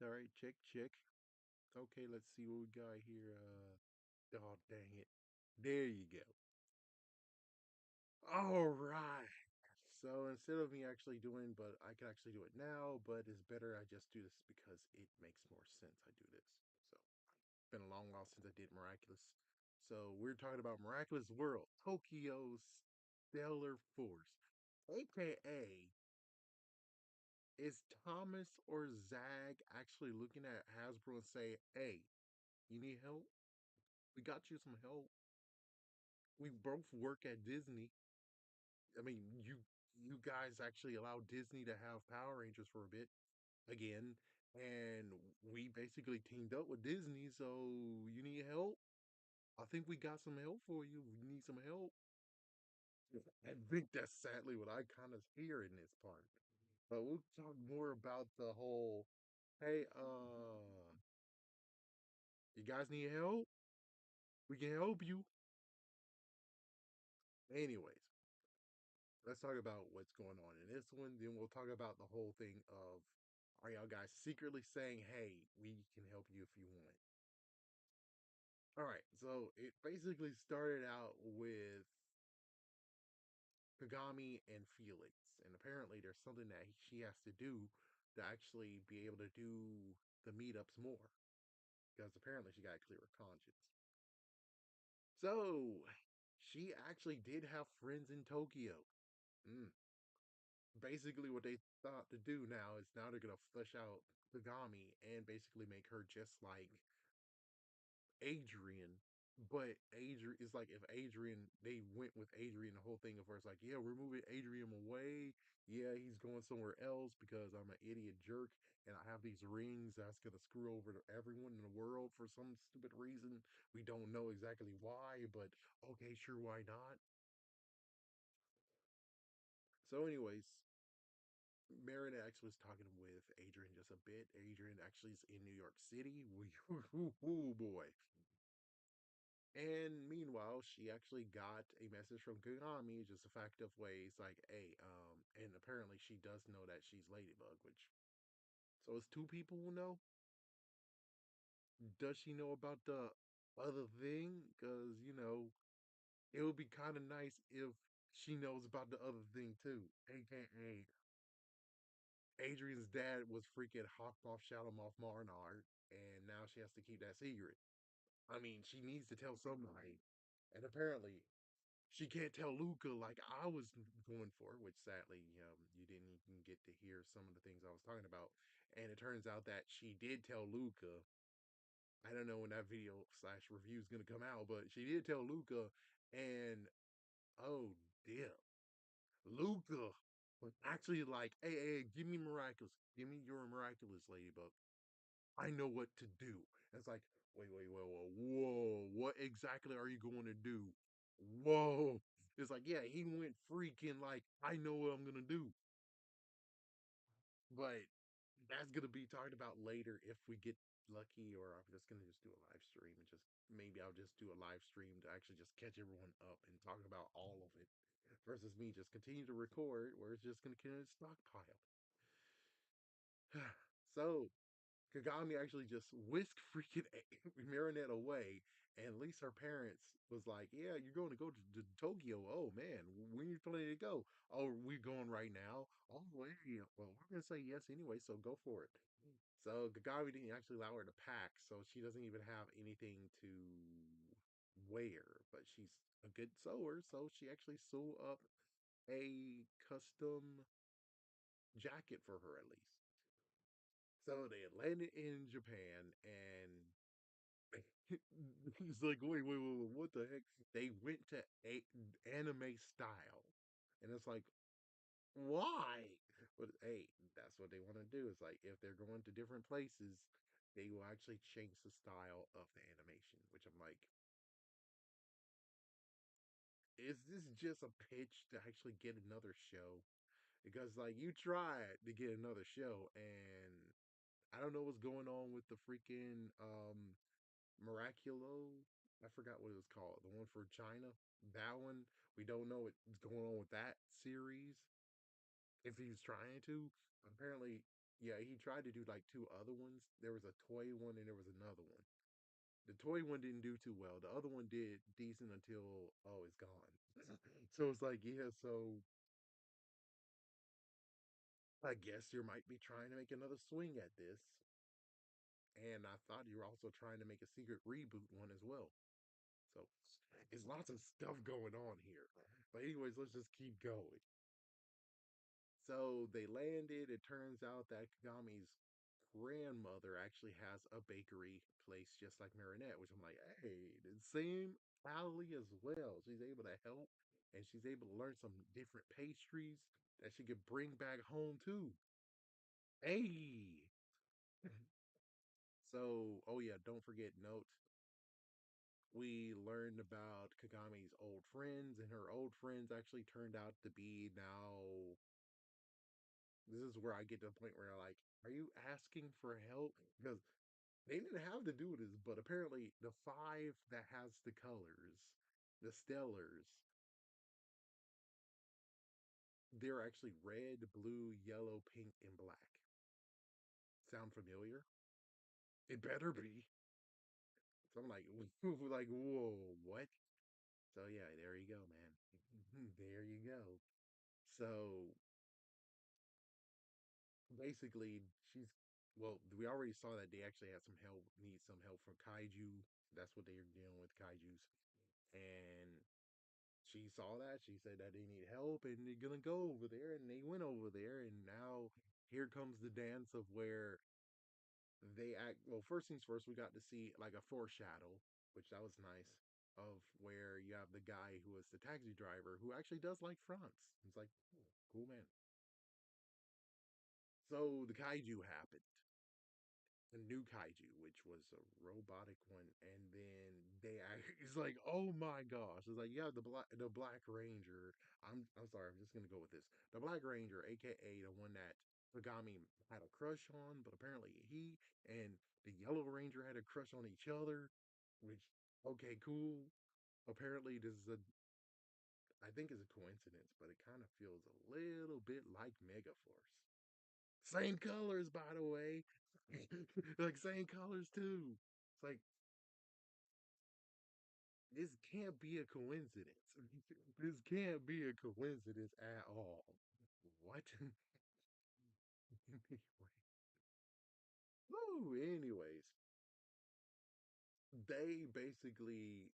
All right, check, check. Okay, let's see what we got here. Oh, dang it. There you go. All right. So instead of me actually doing, but I can actually do it now, but it's better I just do this because it makes more sense. I do this. So it's been a long while since I did Miraculous. So we're talking about Miraculous World, Tokyo's Stellar Force, aka is Thomas or Zag actually looking at Hasbro and say, "Hey, you need help? We got you some help. We both work at Disney. I mean, you guys actually allowed Disney to have Power Rangers for a bit again, and we basically teamed up with Disney. So you need help? I think we got some help for you. We need some help." I think that's sadly what I kind of hear in this part. But we'll talk more about the whole. Hey, you guys need help? We can help you. Anyways, let's talk about what's going on in this one. Then we'll talk about the whole thing of, are y'all guys secretly saying, "Hey, we can help you if you want." All right, so it basically started out with Kagami and Felix, and apparently there's something that she has to do to actually be able to do the meetups more, because apparently she got a clearer conscience. So she actually did have friends in Tokyo. Mm. Basically, what they thought to do now is now they're gonna flesh out Kagami and basically make her just like Adrian. But Adrian is like, if Adrian, they went with Adrian, the whole thing of where it's like, yeah, we're moving Adrian away. Yeah, he's going somewhere else because I'm an idiot jerk and I have these rings that's gonna screw over to everyone in the world for some stupid reason. We don't know exactly why, but okay, sure, why not? So, anyways, Marinex was talking with Adrian just a bit. Adrian actually is in New York City. Oh boy. And meanwhile, she actually got a message from Kagami, just a fact of ways like, hey, and apparently she does know that she's Ladybug, which, so it's two people who know. Does she know about the other thing? Because, it would be kind of nice if she knows about the other thing too, aka Adrian's dad was freaking Hawkmoth Shadowmoth Marnard, and now she has to keep that secret. I mean, she needs to tell somebody, and apparently she can't tell Luca like I was going for, which sadly, you didn't even get to hear some of the things I was talking about. And it turns out that she did tell Luca. I don't know when that video slash review is gonna come out, but she did tell Luca, and oh dear, Luca was actually like, "Hey, hey, give me Miraculous, give me your Miraculous, Ladybug. I know what to do." And it's like, wait, wait, whoa, whoa, whoa, what exactly are you going to do? Whoa. It's like, yeah, he went freaking like, I know what I'm gonna do. But that's gonna be talked about later if we get lucky, or I'm just gonna just do a live stream and just maybe I'll just do a live stream to actually just catch everyone up and talk about all of it versus me just continue to record where it's just gonna kind of stockpile. So Kagami actually just whisked freaking Marinette away, and at least her parents was like, "Yeah, you're going to go to Tokyo. Oh man, when you planning to go? Oh, we going right now. Oh, well, yeah. Well, we're gonna say yes anyway, so go for it." So Kagami didn't actually allow her to pack, so she doesn't even have anything to wear. But she's a good sewer, so she actually sew up a custom jacket for her at least. So they landed in Japan, and he's like, wait, wait, wait, wait, what the heck? They went to anime style. And it's like, why? But hey, that's what they want to do. Is like, if they're going to different places, they will actually change the style of the animation, which I'm like, is this just a pitch to actually get another show? Because, like, you tried to get another show, and I don't know what's going on with the freaking Miraculo. I forgot what it was called. The one for China. That one. We don't know what's going on with that series. If he's trying to. Apparently. Yeah, he tried to do like two other ones. There was a toy one and there was another one. The toy one didn't do too well. The other one did decent until oh, it's gone. So it's like, yeah, so I guess you might be trying to make another swing at this. And I thought you were also trying to make a secret reboot one as well. So it's lots of stuff going on here. But anyways, let's just keep going. So they landed. It turns out that Kagami's grandmother actually has a bakery place just like Marinette, which I'm like, hey, the same alley as well. She's able to help and she's able to learn some different pastries that she could bring back home too. Hey. So, oh yeah, don't forget note. We learned about Kagami's old friends, and her old friends actually turned out to be now. This is where I get to the point where I'm like, are you asking for help? Because they didn't have to do this, but apparently the five that has the colors, the stellars, they're actually red, blue, yellow, pink, and black. Sound familiar? It better be. So I'm like, like, whoa, what? So yeah, there you go, man. There you go. So basically, she's well, we already saw that they actually had some help, need some help from kaiju. That's what they're dealing with, kaijus. And she saw that. She said that they need help and they're gonna go over there. And they went over there. And now here comes the dance of where they act. Well, first things first, we got to see like a foreshadow, which that was nice, of where you have the guy who is the taxi driver who actually does like France. It's like, cool man. So the kaiju happened. A new kaiju, which was a robotic one, and then it's like, oh my gosh, it's like you have the Black Ranger. I'm sorry, I'm just gonna go with this. The Black Ranger, aka the one that Kagami had a crush on, but apparently he and the Yellow Ranger had a crush on each other, which okay, cool. Apparently this is a I think is a coincidence, but it kind of feels a little bit like Megaforce. Same colors, by the way. Like same colors too. It's like this can't be a coincidence. This can't be a coincidence at all. What? Anyway. Woo, anyways, they basically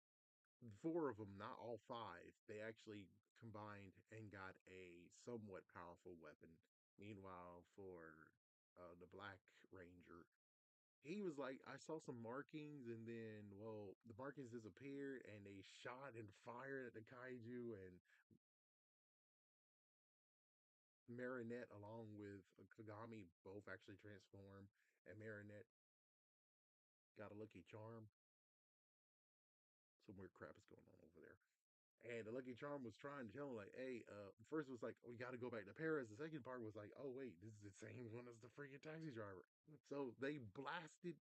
four of them, not all five, they actually combined and got a somewhat powerful weapon. Meanwhile, for the Black Ranger, he was like, I saw some markings, and then, well, the markings disappeared, and they shot and fired at the kaiju, and Marinette, along with Kagami, both actually transformed, and Marinette got a lucky charm. Some weird crap is going on over there. And the Lucky Charm was trying to tell him, like, hey, first was like, we got to go back to Paris. The second part was like, oh, wait, this is the same one as the freaking taxi driver. So they blasted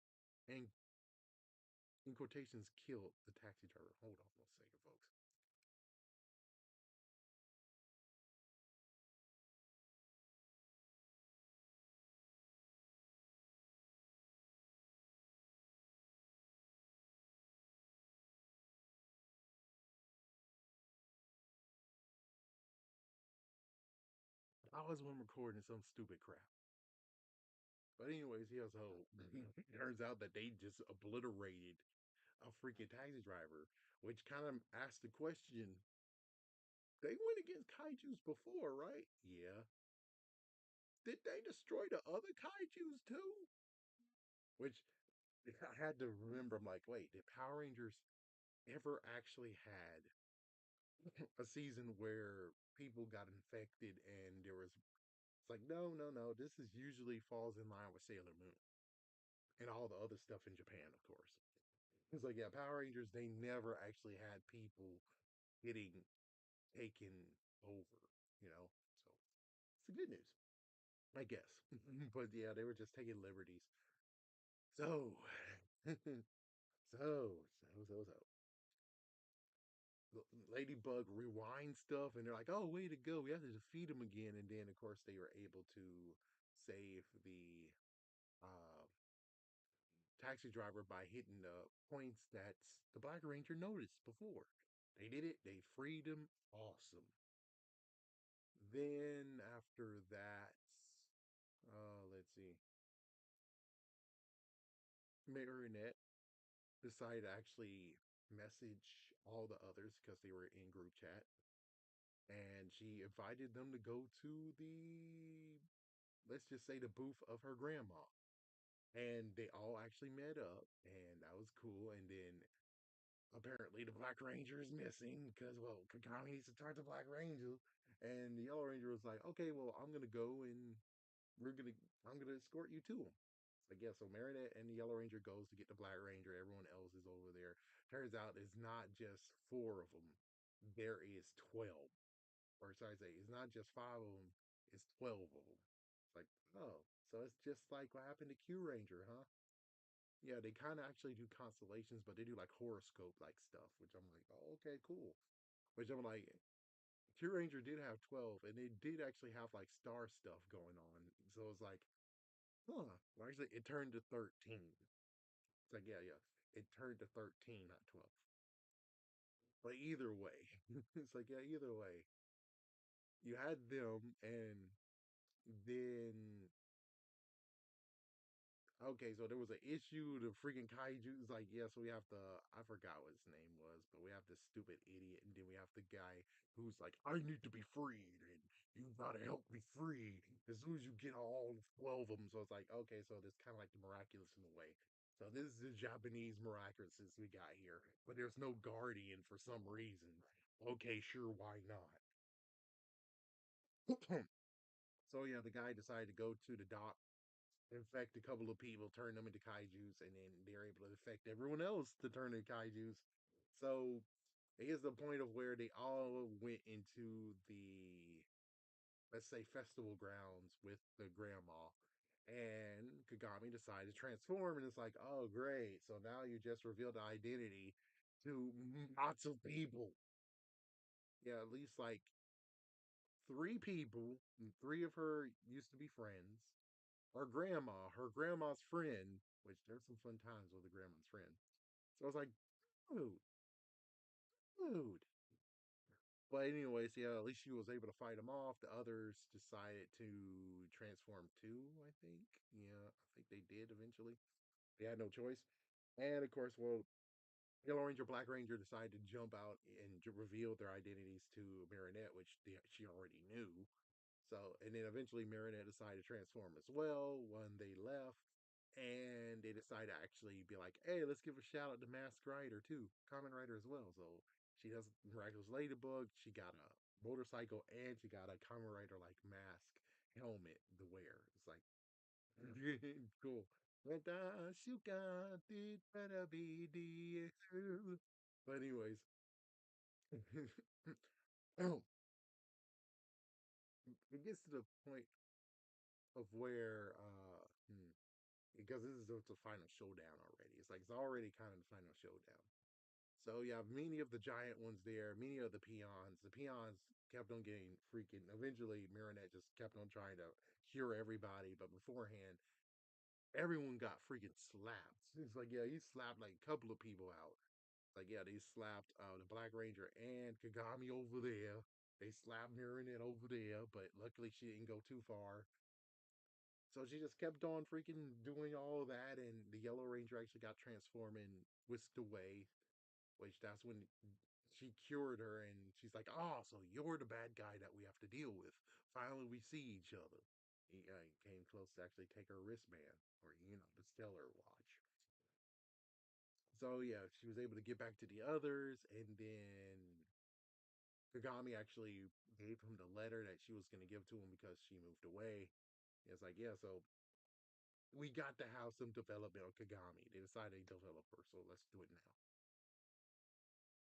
and, in quotations, killed the taxi driver. Hold on one second, folks. I was when recording some stupid crap. But anyways, yeah, so it turns out that they just obliterated a freaking taxi driver, which kind of asked the question, they went against kaijus before, right? Yeah. Did they destroy the other kaijus too? Which I had to remember. I'm like, wait, did Power Rangers ever actually had a season where people got infected and there was it's like, no, no, no. This is usually falls in line with Sailor Moon and all the other stuff in Japan, of course. It's like, yeah, Power Rangers, they never actually had people getting taken over, you know? So it's the good news, I guess. But yeah, they were just taking liberties. So, so. Ladybug rewind stuff, and they're like, "Oh, way to go! We have to defeat him again." And then, of course, they were able to save the uh, taxi driver by hitting the points that the Black Ranger noticed before. They did it. They freed him. Awesome. Then after that, let's see. Marionette decided to actually message all the others because they were in group chat, and she invited them to go to the, let's just say, the booth of her grandma. And they all actually met up, and that was cool. And then apparently the Black Ranger is missing because, well, Kagami needs to talk to Black Ranger, and the Yellow Ranger was like, okay, well, I'm gonna go and we're gonna I'm gonna escort you to him. It's like, yeah, so Marinette and the Yellow Ranger goes to get the Black Ranger. Everyone else is over there. Turns out it's not just four of them. There is 12. Or sorry, I say it's not just five of them, it's 12 of them. It's like, oh, so it's just like what happened to Q Ranger, huh? Yeah, they kind of actually do constellations, but they do like horoscope like stuff, which I'm like, oh, okay, cool. Which I'm like, Q Ranger did have 12, and they did actually have like star stuff going on. So it's like, huh. Well, actually, it turned to 13. It's like, yeah, yeah. It turned to 13, not 12. But either way, it's like, yeah, either way. You had them, and then okay, so there was an issue. The freaking kaiju's like, yeah, so we have to. I forgot what his name was, but we have this stupid idiot, and then we have the guy who's like, I need to be freed, and you gotta help me free as soon as you get all 12 of them. So it's like, okay, so this kind of like the miraculous in a way. So this is the Japanese miraculous we got here, but there's no guardian for some reason. Okay, sure, why not? So yeah, the guy decided to go to the dock, infect a couple of people, turn them into kaijus, and then they're able to infect everyone else to turn into kaijus. So here's the point of where they all went into the, let's say, festival grounds with the grandma. And Kagami decided to transform, and it's like, oh, great. So now you just revealed the identity to lots of people. Yeah, at least like three people, and three of her used to be friends. Her grandma's friend, which there's some fun times with the grandma's friend. So I was like, dude, dude. But anyways, yeah, at least she was able to fight them off. The others decided to transform too, I think. Yeah, I think they did eventually. They had no choice. And of course, well, Yellow Ranger, Black Ranger decided to jump out and reveal their identities to Marinette, which she already knew. So, and then eventually Marinette decided to transform as well when they left. And they decided to actually be like, hey, let's give a shout out to Mask Rider too, Common Rider as well. So she does Miraculous Ladybug. She got a motorcycle and she got a Common Rider like mask helmet to wear. It's like, cool. Shuka did better be the. But anyways, it gets to the point of where because this is the final showdown already. It's like it's already kind of the final showdown. So you have many of the giant ones there, many of the peons. The peons kept on getting freaking. Eventually, Marinette just kept on trying to cure everybody, but beforehand, everyone got freaking slapped. It's like, yeah, he slapped like a couple of people out. Like, yeah, they slapped the Black Ranger and Kagami over there. They slapped Marinette over there, but luckily she didn't go too far. So she just kept on freaking doing all that, and the Yellow Ranger actually got transformed and whisked away, which that's when she cured her, and she's like, oh, so you're the bad guy that we have to deal with. Finally, we see each other. He came close to actually take her wristband, or, the Stellar Watch. So, yeah, she was able to get back to the others, and then Kagami actually gave him the letter that she was going to give to him because she moved away. It's like, yeah, so we got to have some development on Kagami. They decided to develop her, so let's do it now.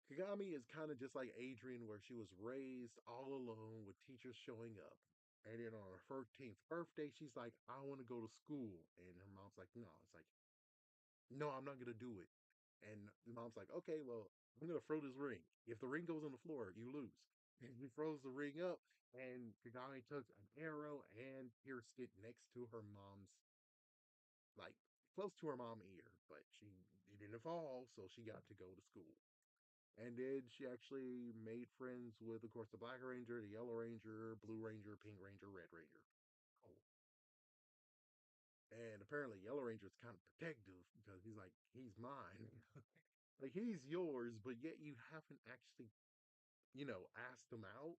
Kagami is kind of just like Adrian, where she was raised all alone with teachers showing up. And then on her 13th birthday, she's like, I want to go to school. And her mom's like, no. It's like, no, I'm not going to do it. And the mom's like, okay, well, I'm going to throw this ring. If the ring goes on the floor, you lose. And he froze the ring up, and Kagami took an arrow and pierced it next to her mom's, like close to her mom's ear, but it didn't fall, so she got to go to school. And then she actually made friends with, of course, the Black Ranger, the Yellow Ranger, Blue Ranger, Pink Ranger, Red Ranger. Oh, and apparently Yellow Ranger is kind of protective because he's like, he's mine. Like he's yours, but yet you haven't actually, asked him out.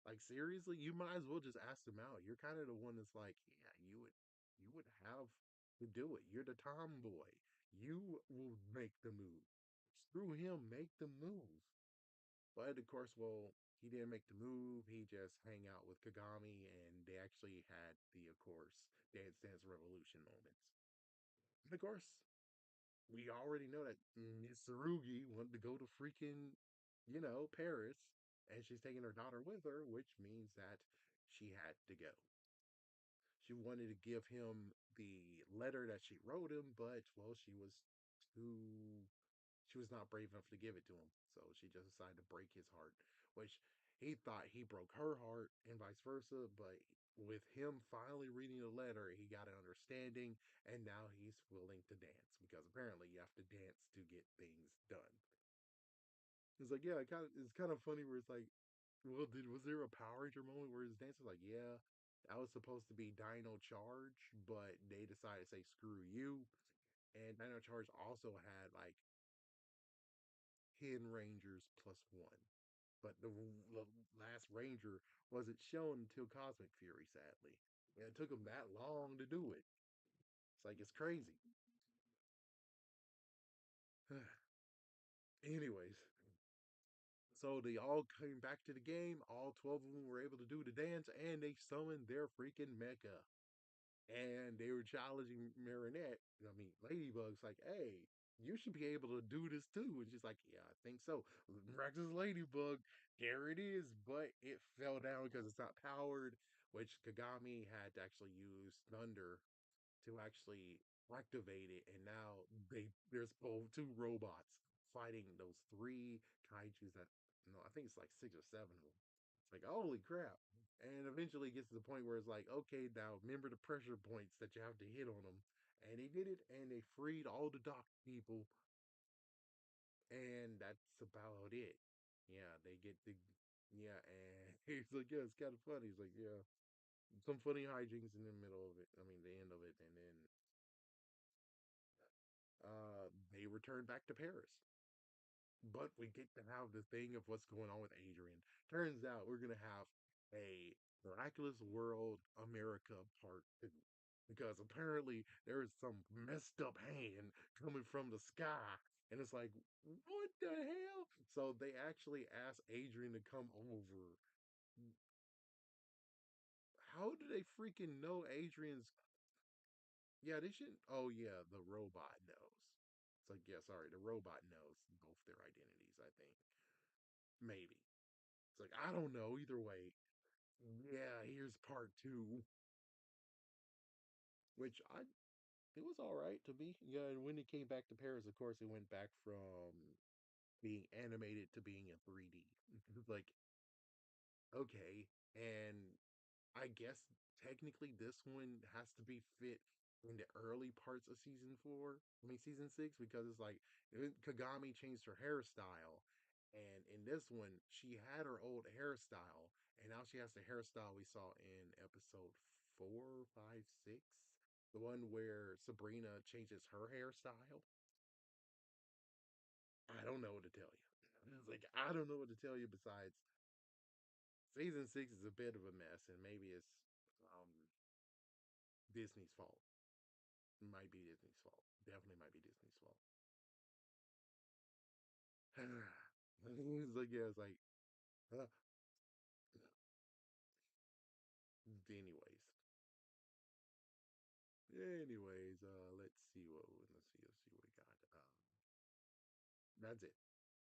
Like seriously, you might as well just ask him out. You're kind of the one that's like, yeah, you would have to do it. You're the tomboy. You will make the move. Screw him, make the move. But of course, well, he didn't make the move. He just hang out with Kagami, and they actually had the, of course, Dance Dance Revolution moments. And of course, we already know that Miss Tsurugi wanted to go to freaking, Paris, and she's taking her daughter with her, which means that she had to go. She wanted to give him the letter that she wrote him, but well, too she was not brave enough to give it to him. So she just decided to break his heart, which he thought he broke her heart and vice versa. But with him finally reading the letter, he got an understanding, and now he's willing to dance because apparently you have to dance to get things done. It's like, yeah, it's kind of funny where it's like, well, was there a Power Ranger moment where his dance was like, yeah, that was supposed to be Dino Charge, but they decided to say screw you. And Dino Charge also had like Hidden Rangers plus one. But the last Ranger wasn't shown until Cosmic Fury, sadly. And it took them that long to do it. It's like, it's crazy. Anyways, so they all came back to the game. All 12 of them were able to do the dance, and they summoned their freaking mecha. And they were challenging Marinette. I mean, Ladybug's like, hey, you should be able to do this too. And she's like, yeah, I think so. Miraculous Ladybug, there it is, but it fell down because it's not powered, which Kagami had to actually use Thunder to actually activate it. And now there's both two robots fighting those three kaijus that, no, I think it's like six or seven of them. It's like, holy crap. And eventually it gets to the point where it's like, okay, now remember the pressure points that you have to hit on them. And they did it, and they freed all the dock people, and that's about it. Yeah, they get the, yeah, and he's like, yeah, it's kind of funny. He's like, yeah, some funny hijinks in the middle of it. I mean, the end of it, and then they return back to Paris. But we get to have the thing of what's going on with Adrian. Turns out we're gonna have a Miraculous World America Part 2. Because apparently there is some messed up hand coming from the sky. And it's like, what the hell? So they actually asked Adrian to come over. How do they freaking know Adrian's? Yeah, they shouldn't. Oh, yeah, the robot knows. It's like, yeah, sorry, the robot knows both their identities, I think. Maybe. It's like, I don't know. Either way, yeah, here's part two, which it was all right to me. Yeah, and when it came back to Paris, of course, it went back from being animated to being in 3D. Like, okay. And I guess technically this one has to be fit in the early parts of season 6, because it's like Kagami changed her hairstyle. And in this one, she had her old hairstyle, and now she has the hairstyle we saw in episode 4, 5, 6, the one where Sabrina changes her hairstyle. I don't know what to tell you. It's like, I don't know what to tell you besides season 6 is a bit of a mess, and maybe it's um Disney's fault. Might be Disney's fault. Definitely might be Disney's fault. It's like, yeah, it's like, uh, anyways. Anyways, let's see what we got. That's it.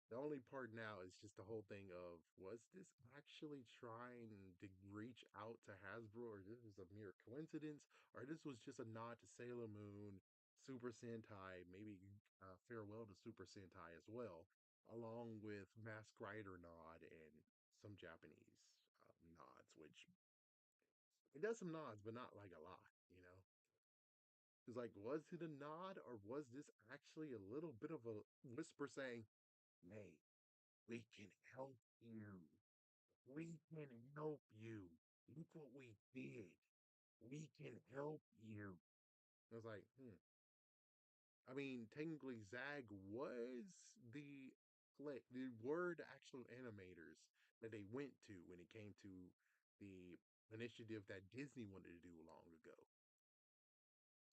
The only part now is just the whole thing of, was this actually trying to reach out to Hasbro, or this was a mere coincidence, or this was just a nod to Sailor Moon, Super Sentai, maybe farewell to Super Sentai as well, along with Mask Rider nod and some Japanese nods, which it does some nods, but not like a lot, you know? It's like, was it a nod or was this actually a little bit of a whisper saying, "Hey, we can help you. We can help you. Look what we did. We can help you." I was like, hmm. I mean, technically, Zag was the word actual animators that they went to when it came to the initiative that Disney wanted to do long ago.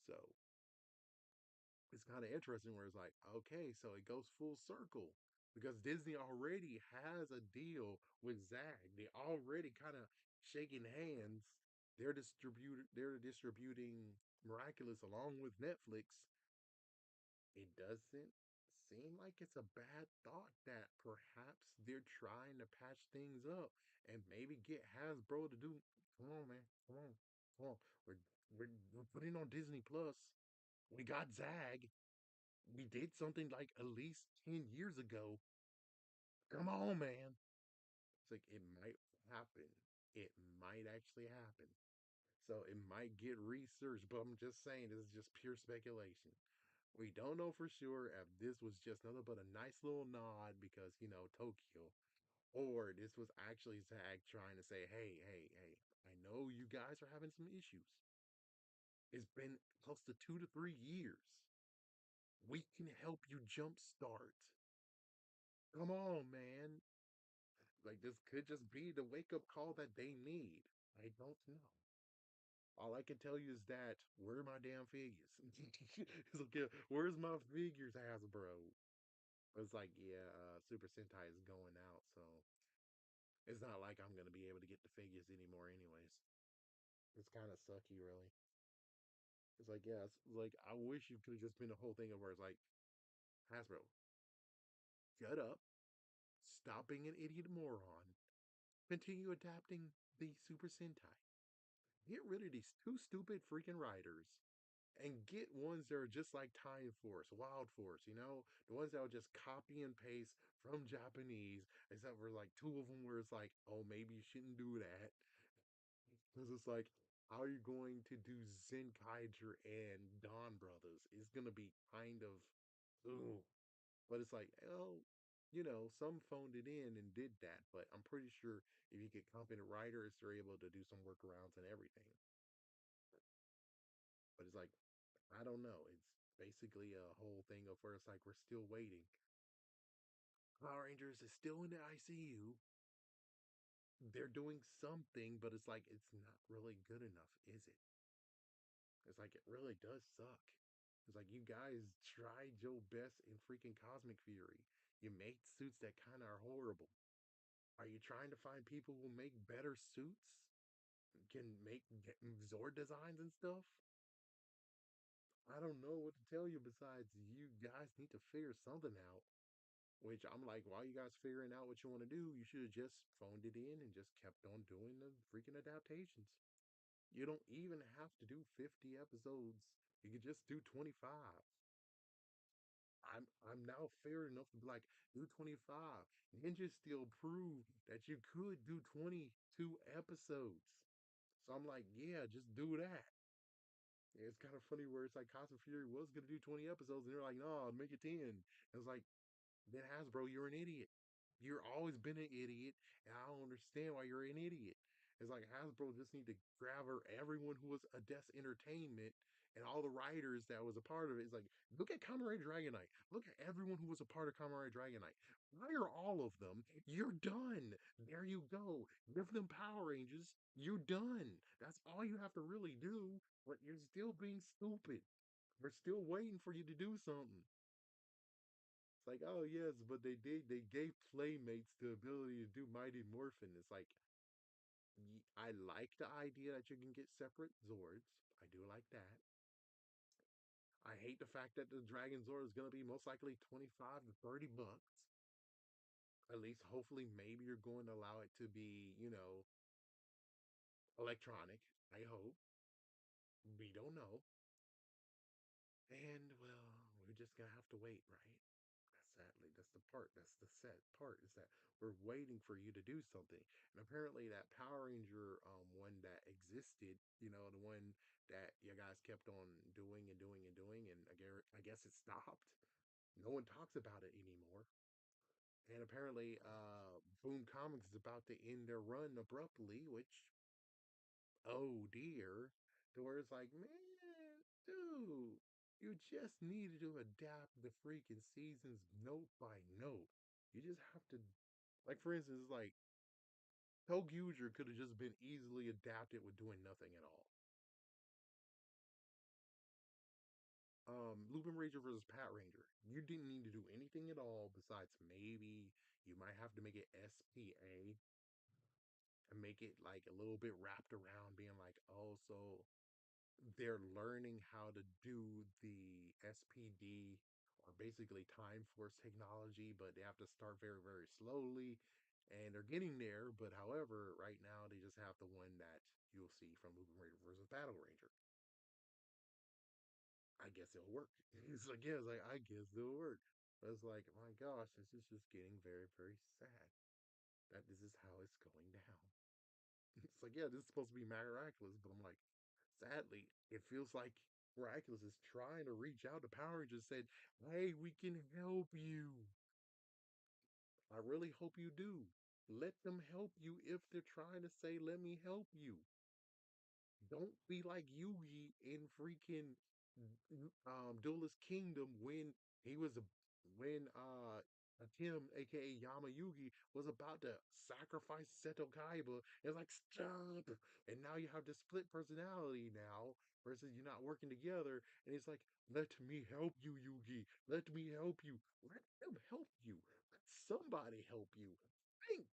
So it's kind of interesting where it's like, okay, so it goes full circle because Disney already has a deal with Zag. They already kind of shaking hands. They're distributing Miraculous along with Netflix. It doesn't seem like it's a bad thought that perhaps they're trying to patch things up and maybe get Hasbro to do. Come on, man. Come on. Come on. We're putting on Disney Plus. We got Zag. We did something like at least 10 years ago. Come on, man. It's like it might happen. It might actually happen. So it might get researched, but I'm just saying this is just pure speculation. We don't know for sure if this was just nothing but a nice little nod because, Tokyo, or this was actually Zag trying to say, hey, I know you guys are having some issues. It's been close to 2 to 3 years. We can help you jumpstart. Come on, man. Like, this could just be the wake up call that they need. I don't know. All I can tell you is that where are my damn figures? It's like, yeah, where's my figures, Hasbro? It's like, yeah, Super Sentai is going out, so it's not like I'm gonna be able to get the figures anymore, anyways. It's kind of sucky, really. It's like, yeah, it's like I wish you could have just been a whole thing of where it's like, Hasbro, shut up, stop being an idiot moron, continue adapting the Super Sentai. Get rid of these two stupid freaking writers and get ones that are just like Time Force, Wild Force, the ones that will just copy and paste from Japanese, except for like two of them where it's like, oh, maybe you shouldn't do that. Because it's like, how are you going to do Zenkaiger and Dawn Brothers? It's going to be kind of, ooh. But it's like, oh, some phoned it in and did that. But I'm pretty sure if you get competent writers, they're able to do some workarounds and everything. But it's like, I don't know. It's basically a whole thing of where it's like we're still waiting. Power Rangers is still in the ICU. They're doing something, but it's like it's not really good enough, is it? It's like it really does suck. It's like you guys tried your best in freaking Cosmic Fury. You made suits that kind of are horrible. Are you trying to find people who make better suits? Can make Zord designs and stuff? I don't know what to tell you besides you guys need to figure something out. Which I'm like, while you guys figuring out what you want to do, you should have just phoned it in and just kept on doing the freaking adaptations. You don't even have to do 50 episodes. You could just do 25. I'm now fair enough to be like, do 25. Ninja still proved that you could do 22 episodes. So I'm like, yeah, just do that. It's kind of funny where it's like Cosmic Fury was gonna do 20 episodes, and they're like, no, make it 10. And it's like, then Hasbro, you're an idiot. You're always been an idiot, and I don't understand why you're an idiot. It's like Hasbro just need to grab her everyone who was a Death Entertainment and all the writers that was a part of it. It's like, look at Kamen Rider Dragonite. Look at everyone who was a part of Kamen Rider Dragonite. Fire all of them. You're done. There you go. Give them Power Rangers. You're done. That's all you have to really do. But you're still being stupid. We're still waiting for you to do something. It's like, oh yes, but they gave Playmates the ability to do Mighty Morphin. It's like I like the idea that you can get separate Zords. I do like that. I hate the fact that the Dragon Zord is gonna be most likely 25 to 30 bucks. At least hopefully maybe you're going to allow it to be, electronic. I hope. We don't know. And well, we're just gonna have to wait, right? sadly, that's the part. That's the sad part is that we're waiting for you to do something. And apparently, that Power Ranger one that existed, the one that you guys kept on doing and doing and doing, and I guess it stopped. No one talks about it anymore. And apparently, Boom Comics is about to end their run abruptly, which, oh dear, to where it's like, man, dude, you just needed to adapt the freaking seasons note by note. You just have to, like, for instance, like, Toguger could have just been easily adapted with doing nothing at all. Lupin Ranger versus Pat Ranger. You didn't need to do anything at all besides maybe you might have to make it SPA and make it like a little bit wrapped around being like, oh, so they're learning how to do the SPD or basically time force technology, but they have to start very, very slowly. And they're getting there, but however, right now they just have the one that you'll see from Moving Ranger versus Battle Ranger. I guess it'll work. It's like, yeah, it's like, I guess it'll work. But it's like, my gosh, this is just getting very, very sad that this is how it's going down. It's like, yeah, this is supposed to be Miraculous, but I'm like, sadly, it feels like Miraculous is trying to reach out to Power Rangers and said, hey, we can help you. I really hope you do. Let them help you if they're trying to say, let me help you. Don't be like Yugi in freaking Duelist Kingdom when he was Tim, aka Yama Yugi, was about to sacrifice Seto Kaiba. It's like stop, and now you have this split personality now versus you're not working together. And it's like, let me help you, Yugi. Let me help you. Let them help you. Let somebody help you. Think,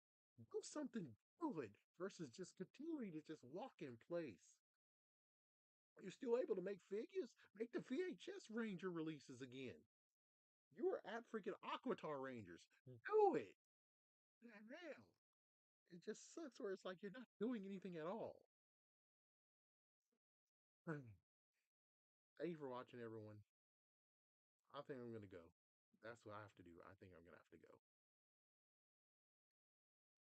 do something good versus just continuing to just walk in place. You're still able to make figures? Make the VHS Ranger releases again. You were at freaking Aquatar Rangers. Do it. Damn. It just sucks where it's like you're not doing anything at all. Thank you for watching, everyone. I think I'm gonna go. That's what I have to do. I think I'm gonna have to go.